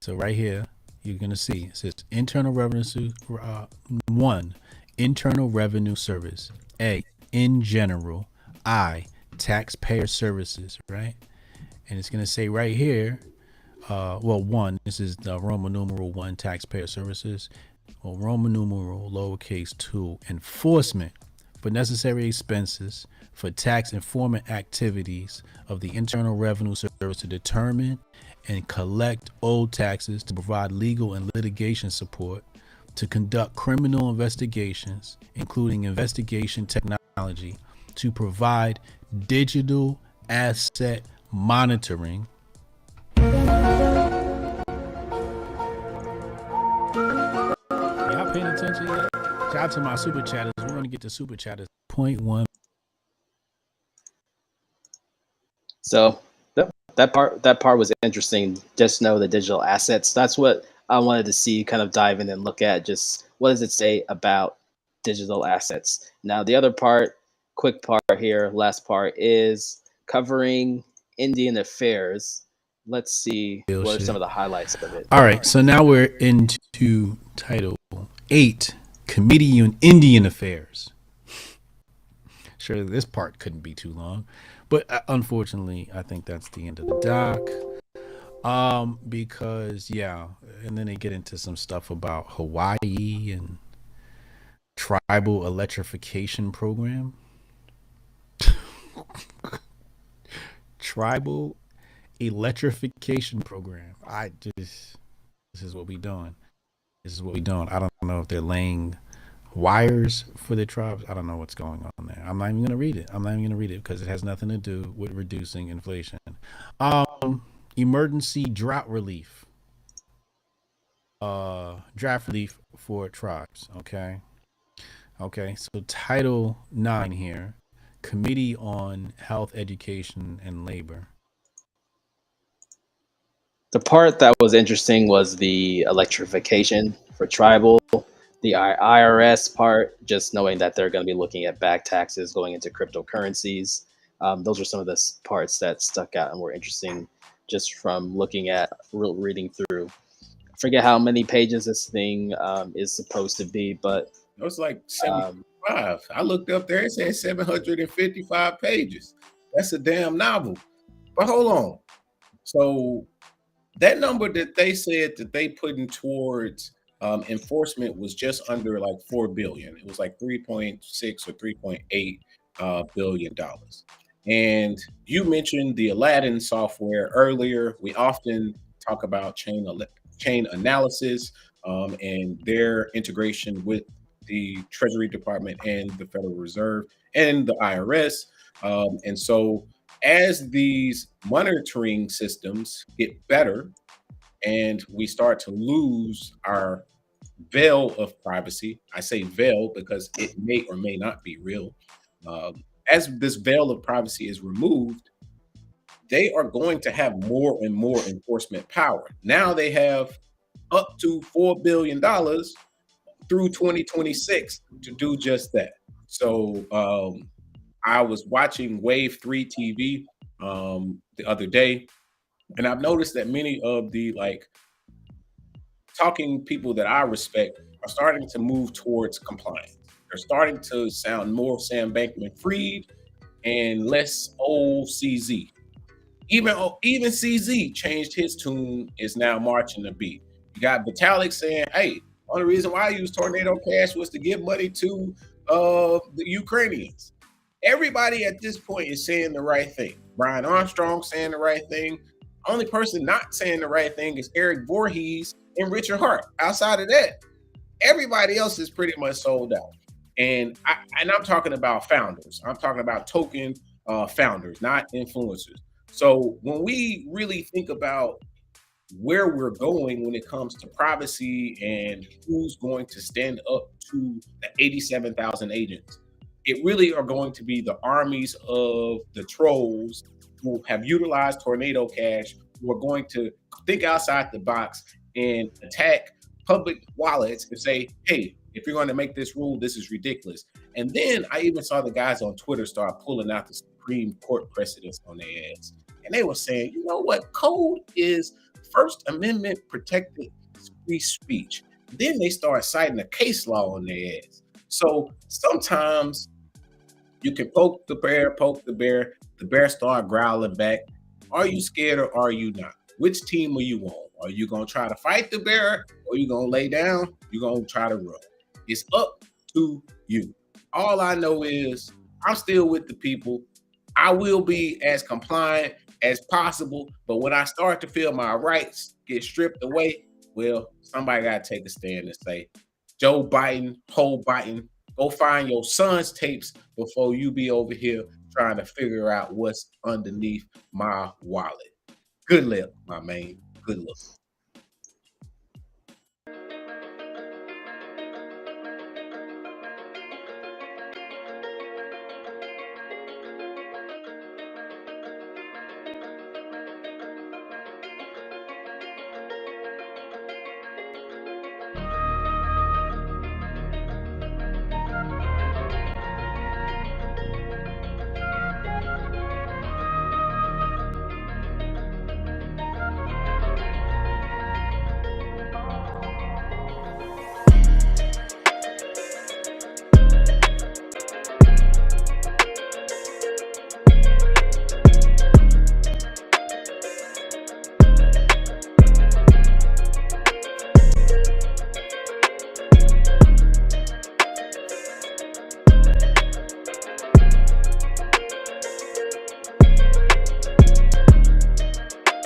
So right here, you're gonna see it says Internal Revenue 1, Internal Revenue Service. A, in general. I, taxpayer services, right? And it's gonna say right here, one. This is the Roman numeral 1, taxpayer services. Well, Roman numeral lowercase 2, enforcement for necessary expenses for tax enforcement activities of the Internal Revenue Service to determine and collect owed taxes, to provide legal and litigation support, to conduct criminal investigations, including investigation technology, to provide digital asset monitoring. Y'all paying attention yet? Shout out to my super chatters. We're going to get to super chatters. 0.1. So that part was interesting. Just know the digital assets. That's what I wanted to see, kind of dive in and look at. Just what does it say about digital assets? Now the other part, quick part here, last part is covering Indian affairs. Let's see Real what are shit. some of the highlights of it. All right, so now we're into Title 8, Committee on Indian Affairs. Sure, this part couldn't be too long, but unfortunately, I think that's the end of the doc. Because and then they get into some stuff about Hawaii and tribal electrification program. Tribal electrification program. This is what we doing. This is what we doing. I don't know if they're laying wires for the tribes. I don't know what's going on there. I'm not even gonna read it because it has nothing to do with reducing inflation. Emergency drought relief. Draft relief for tribes. Okay, so Title 9 here, Committee on Health, Education, and Labor. The part that was interesting was the electrification for tribal, the IRS part, just knowing that they're going to be looking at back taxes going into cryptocurrencies. Those are some of the parts that stuck out and were interesting just from looking at, reading through. I forget how many pages this thing is supposed to be, but it was like 75. I looked up there, it said 755 pages. That's a damn novel. But hold on. So that number that they said that they put in towards enforcement was just under like $4 billion. It was like 3.6 or 3.8 billion dollars. And you mentioned the Aladdin software earlier. We often talk about chain analysis and their integration with the Treasury Department and the Federal Reserve and the IRS. And so as these monitoring systems get better and we start to lose our veil of privacy, I say veil because it may or may not be real. As this veil of privacy is removed, they are going to have more and more enforcement power. Now they have up to $4 billion through 2026 to do just that. So I was watching Wave 3 TV the other day, and I've noticed that many of the talking people that I respect are starting to move towards compliance. They're starting to sound more Sam Bankman-Fried and less old CZ. Even CZ changed his tune, is now marching the beat. You got Vitalik saying, hey, only reason why I use Tornado Cash was to give money to the Ukrainians. Everybody at this point is saying the right thing. Brian Armstrong saying the right thing. Only person not saying the right thing is Eric Voorhees and Richard Hart. Outside of that, everybody else is pretty much sold out. And I'm talking about founders. I'm talking about token founders, not influencers. So when we really think about where we're going when it comes to privacy and who's going to stand up to the 87,000 agents, it really are going to be the armies of the trolls who have utilized Tornado Cash, who are going to think outside the box and attack public wallets and say, hey, if you're going to make this rule, this is ridiculous. And then I even saw the guys on Twitter start pulling out the Supreme Court precedents on their ads. And they were saying, you know what? Code is First Amendment protected free speech. Then they start citing a case law on their ads. So sometimes you can poke the bear, the bear start growling back. Are you scared or are you not? Which team are you on? Are you going to try to fight the bear or are you going to lay down? You're going to try to run. It's up to you. All I know is I'm still with the people. I will be as compliant as possible, but when I start to feel my rights get stripped away, well, somebody got to take a stand and say, Joe Biden, go find your son's tapes before you be over here trying to figure out what's underneath my wallet. Good luck, my man. Good luck.